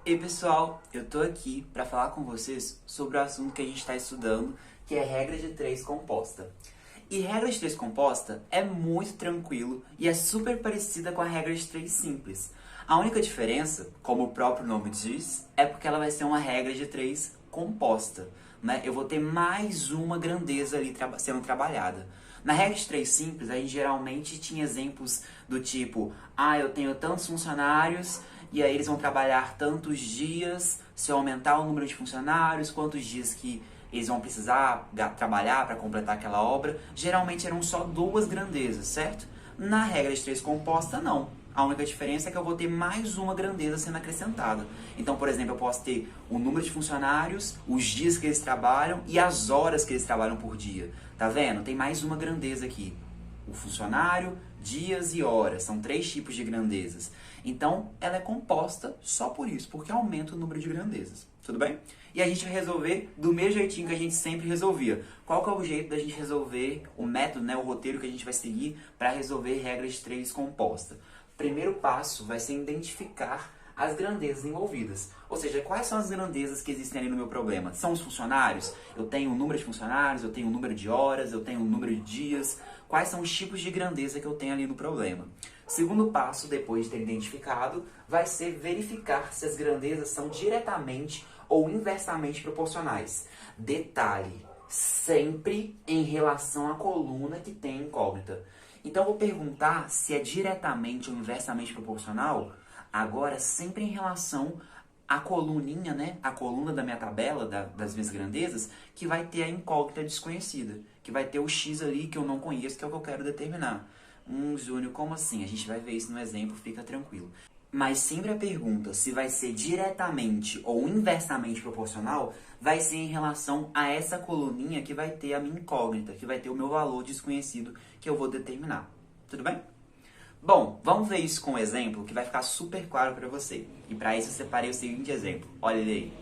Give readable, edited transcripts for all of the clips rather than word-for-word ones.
Ei pessoal, eu tô aqui para falar com vocês sobre o assunto que a gente está estudando, que é regra de 3 composta. E regra de 3 composta é muito tranquilo e é super parecida com a regra de 3 simples. A única diferença, como o próprio nome diz, é porque ela vai ser uma regra de 3 composta, né? Eu vou ter mais uma grandeza ali sendo trabalhada. Na regra de 3 simples, a gente geralmente tinha exemplos do tipo, eu tenho tantos funcionários e aí eles vão trabalhar tantos dias, se eu aumentar o número de funcionários, quantos dias que eles vão precisar trabalhar para completar aquela obra. Geralmente eram só duas grandezas, certo? Na regra de 3 composta, não. A única diferença é que eu vou ter mais uma grandeza sendo acrescentada. Então, por exemplo, eu posso ter o número de funcionários, os dias que eles trabalham e as horas que eles trabalham por dia. Tá vendo? Tem mais uma grandeza aqui. O funcionário, dias e horas. São 3 tipos de grandezas. Então, ela é composta só por isso, porque aumenta o número de grandezas. Tudo bem? E a gente vai resolver do mesmo jeitinho que a gente sempre resolvia. Qual que é o jeito da gente resolver, o método, né, o roteiro que a gente vai seguir para resolver regras de 3 composta? Primeiro passo vai ser identificar as grandezas envolvidas. Ou seja, quais são as grandezas que existem ali no meu problema? São os funcionários? Eu tenho o número de funcionários, eu tenho o número de horas, eu tenho o número de dias. Quais são os tipos de grandeza que eu tenho ali no problema? Segundo passo, depois de ter identificado, vai ser verificar se as grandezas são diretamente ou inversamente proporcionais. Detalhe, sempre em relação à coluna que tem incógnita. Então eu vou perguntar se é diretamente ou inversamente proporcional, agora sempre em relação à coluninha, né? A coluna da minha tabela, das minhas grandezas, que vai ter a incógnita desconhecida, que vai ter o x ali que eu não conheço, que é o que eu quero determinar. Júnior, como assim? A gente vai ver isso no exemplo, fica tranquilo. Mas sempre a pergunta se vai ser diretamente ou inversamente proporcional vai ser em relação a essa coluninha que vai ter a minha incógnita, que vai ter o meu valor desconhecido que eu vou determinar. Tudo bem? Bom, vamos ver isso com um exemplo que vai ficar super claro para você. E para isso eu separei o seguinte exemplo. Olha ele aí.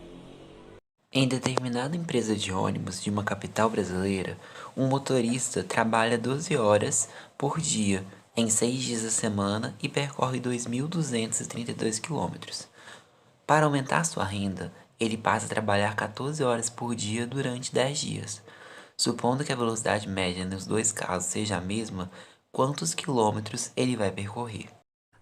Em determinada empresa de ônibus de uma capital brasileira, um motorista trabalha 12 horas por dia, em 6 dias da semana e percorre 2.232 quilômetros. Para aumentar sua renda, ele passa a trabalhar 14 horas por dia durante 10 dias. Supondo que a velocidade média nos dois casos seja a mesma, quantos quilômetros ele vai percorrer?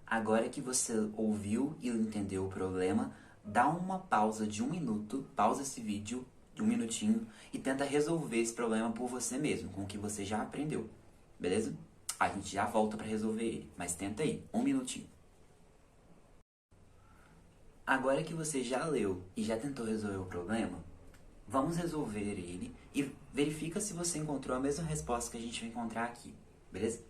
Agora que você ouviu e entendeu o problema, dá uma pausa de 1 minuto, pausa esse vídeo de 1 minutinho e tenta resolver esse problema por você mesmo, com o que você já aprendeu. Beleza? A gente já volta para resolver ele, mas tenta aí, 1 minutinho. Agora que você já leu e já tentou resolver o problema, vamos resolver ele e verifica se você encontrou a mesma resposta que a gente vai encontrar aqui, beleza?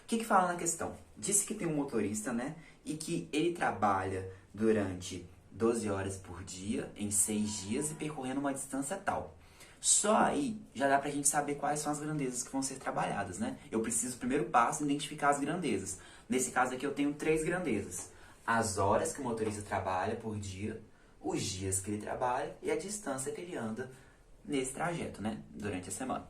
O que fala na questão? Disse que tem um motorista, né? E que ele trabalha durante 12 horas por dia, em 6 dias, e percorrendo uma distância tal. Só aí já dá pra gente saber quais são as grandezas que vão ser trabalhadas, né? Eu preciso, primeiro passo, identificar as grandezas. Nesse caso aqui eu tenho 3 grandezas. As horas que o motorista trabalha por dia, os dias que ele trabalha e a distância que ele anda nesse trajeto, né? Durante a semana.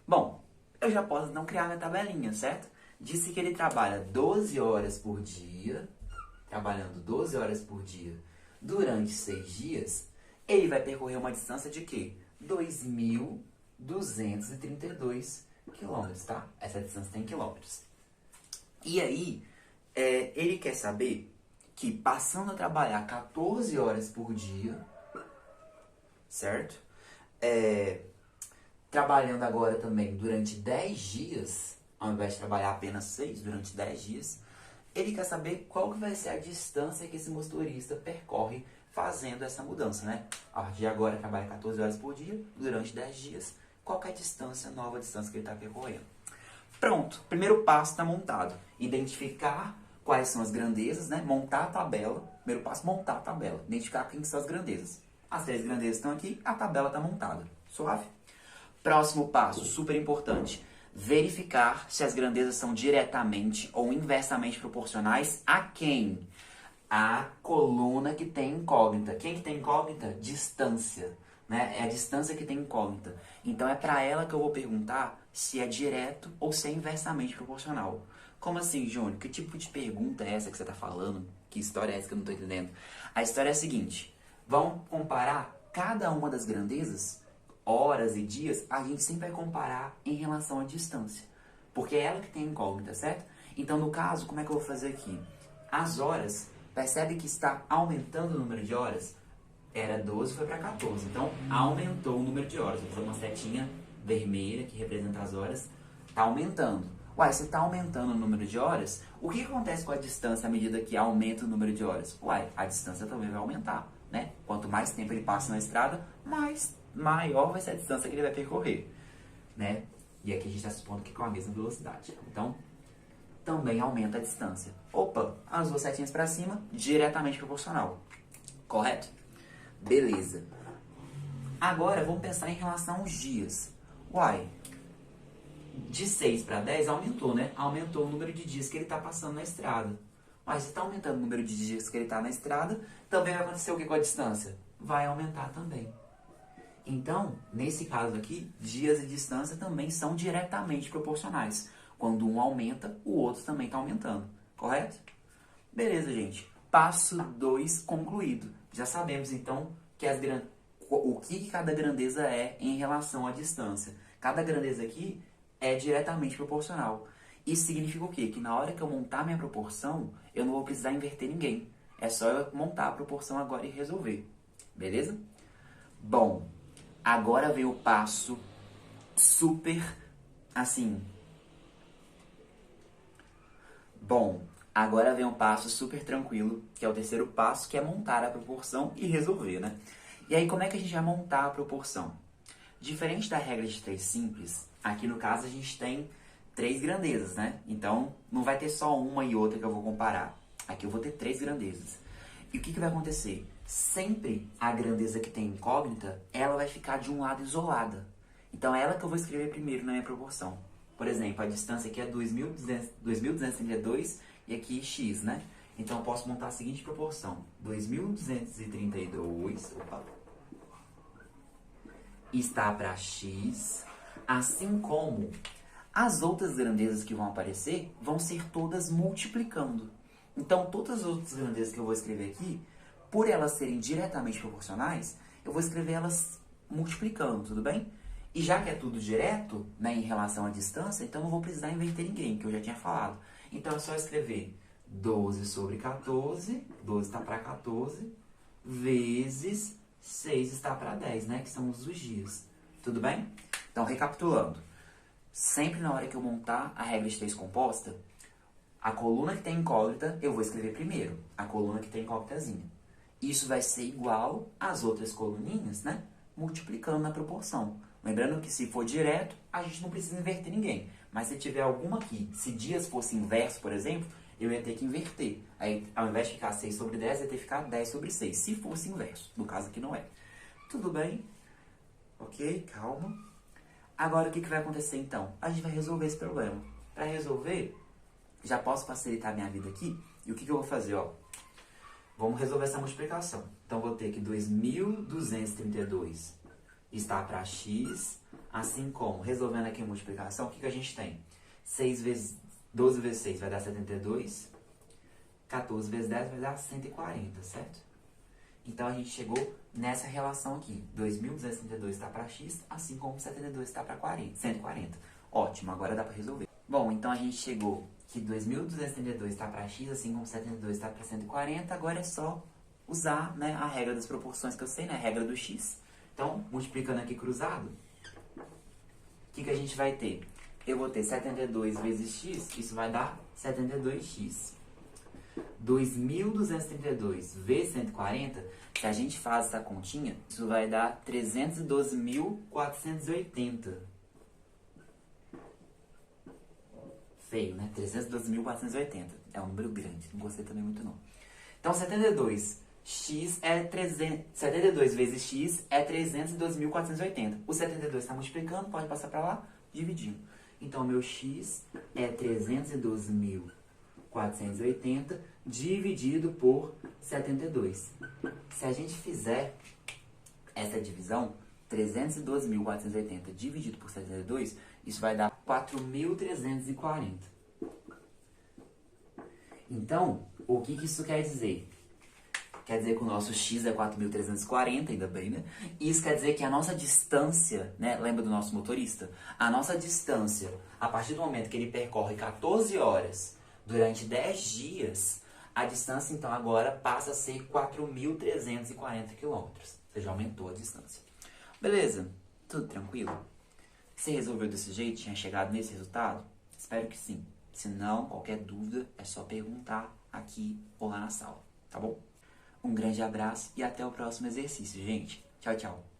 Bom, eu já posso então criar minha tabelinha, certo? Disse que ele trabalha 12 horas por dia, trabalhando 12 horas por dia durante 6 dias, ele vai percorrer uma distância de quê? 2.232 quilômetros, tá? Essa distância tem quilômetros. E aí, ele quer saber que passando a trabalhar 14 horas por dia, certo? Trabalhando agora também durante 10 dias, ao invés de trabalhar apenas 6 durante 10 dias, ele quer saber qual que vai ser a distância que esse motorista percorre fazendo essa mudança, né? A partir de agora, trabalha 14 horas por dia, durante 10 dias, qual que é a distância, nova distância que ele está percorrendo. Pronto, primeiro passo está montado. Identificar quais são as grandezas, né? Montar a tabela. Primeiro passo, montar a tabela. Identificar quem são as grandezas. As 3 grandezas estão aqui, a tabela está montada. Suave? Próximo passo, super importante. Verificar se as grandezas são diretamente ou inversamente proporcionais a quem? A coluna que tem incógnita. Quem que tem incógnita? Distância. Né? É a distância que tem incógnita. Então é para ela que eu vou perguntar se é direto ou se é inversamente proporcional. Como assim, Júnior? Que tipo de pergunta é essa que você está falando? Que história é essa que eu não tô entendendo? A história é a seguinte, vamos comparar cada uma das grandezas, horas e dias, a gente sempre vai comparar em relação à distância. Porque é ela que tem incógnita, certo? Então, no caso, como é que eu vou fazer aqui? As horas, percebe que está aumentando o número de horas? Era 12, foi para 14. Então, aumentou o número de horas. Vou fazer uma setinha vermelha que representa as horas. Está aumentando. Uai, se está aumentando o número de horas, o que acontece com a distância à medida que aumenta o número de horas? Uai, a distância também vai aumentar, né? Quanto mais tempo ele passa na estrada, maior vai ser a distância que ele vai percorrer, né? E aqui a gente está supondo que com a mesma velocidade. Então, também aumenta a distância. Opa, as duas setinhas para cima, diretamente proporcional. Correto? Beleza. Agora, vamos pensar em relação aos dias. Uai, de 6 para 10 aumentou, né? Aumentou o número de dias que ele está passando na estrada. Mas se está aumentando o número de dias que ele está na estrada, também vai acontecer o que com a distância? Vai aumentar também. Então, nesse caso aqui, dias e distância também são diretamente proporcionais. Quando um aumenta, o outro também está aumentando. Correto? Beleza, gente. Passo 2 concluído. Já sabemos, então, que o que cada grandeza é em relação à distância. Cada grandeza aqui é diretamente proporcional. Isso significa o quê? Que na hora que eu montar minha proporção, eu não vou precisar inverter ninguém. É só eu montar a proporção agora e resolver. Beleza? Bom, agora vem o passo super, assim... Bom, agora vem um passo super tranquilo, que é o terceiro passo, que é montar a proporção e resolver, né? E aí, como é que a gente vai montar a proporção? Diferente da regra de 3 simples, aqui no caso a gente tem 3 grandezas, né? Então, não vai ter só uma e outra que eu vou comparar. Aqui eu vou ter 3 grandezas. E o que vai acontecer? Sempre a grandeza que tem incógnita, ela vai ficar de um lado isolada. Então, é ela que eu vou escrever primeiro na minha proporção. Por exemplo, a distância aqui é 2.232 e aqui x, né? Então, eu posso montar a seguinte proporção. 2.232 está para x, assim como as outras grandezas que vão aparecer vão ser todas multiplicando. Então, todas as outras grandezas que eu vou escrever aqui, por elas serem diretamente proporcionais, eu vou escrever elas multiplicando, tudo bem? E já que é tudo direto, né, em relação à distância, então não vou precisar inverter ninguém, que eu já tinha falado. Então é só escrever 12 sobre 14, 12 está para 14, vezes 6 está para 10, né, que são os dias. Tudo bem? Então, recapitulando. Sempre na hora que eu montar a regra de 3 composta, a coluna que tem incógnita, eu vou escrever primeiro. A coluna que tem incógnitazinha. Isso vai ser igual às outras coluninhas, né? Multiplicando na proporção. Lembrando que se for direto, a gente não precisa inverter ninguém. Mas se tiver alguma aqui, se dias fosse inverso, por exemplo, eu ia ter que inverter. Aí, ao invés de ficar 6 sobre 10, eu ia ter que ficar 10 sobre 6. Se fosse inverso. No caso aqui não é. Tudo bem? Ok? Calma. Agora, o que vai acontecer então? A gente vai resolver esse problema. Para resolver, já posso facilitar a minha vida aqui. E o que eu vou fazer? Ó, vamos resolver essa multiplicação. Então, vou ter que 2.232 está para x, assim como, resolvendo aqui a multiplicação, o que a gente tem? 12 vezes 6 vai dar 72, 14 vezes 10 vai dar 140, certo? Então, a gente chegou nessa relação aqui. 2.232 está para x, assim como 72 está para 140. Ótimo, agora dá para resolver. Bom, então a gente chegou que 2.232 está para x, assim como 72 está para 140. Agora é só usar, né, a regra das proporções que eu sei, né, a regra do x. Então, multiplicando aqui cruzado, o que a gente vai ter? Eu vou ter 72 vezes x, isso vai dar 72x. 2.232 vezes 140, se a gente faz essa continha, isso vai dar 312.480. Feio, né? 312.480. É um número grande, não gostei também muito não. Então, 72 vezes x é 312.480. O 72 está multiplicando, pode passar para lá, dividindo. Então, meu x é 312.480 dividido por 72. Se a gente fizer essa divisão, 312.480 dividido por 72, isso vai dar 4.340. Então, O que isso quer dizer? Quer dizer que o nosso x é 4.340, ainda bem, né? Isso quer dizer que a nossa distância, né? Lembra do nosso motorista? A nossa distância, a partir do momento que ele percorre 14 horas durante 10 dias, a distância, então, agora passa a ser 4.340 quilômetros. Ou seja, aumentou a distância. Beleza? Tudo tranquilo? Você resolveu desse jeito? Tinha chegado nesse resultado? Espero que sim. Se não, qualquer dúvida é só perguntar aqui ou lá na sala, tá bom? Um grande abraço e até o próximo exercício, gente. Tchau, tchau.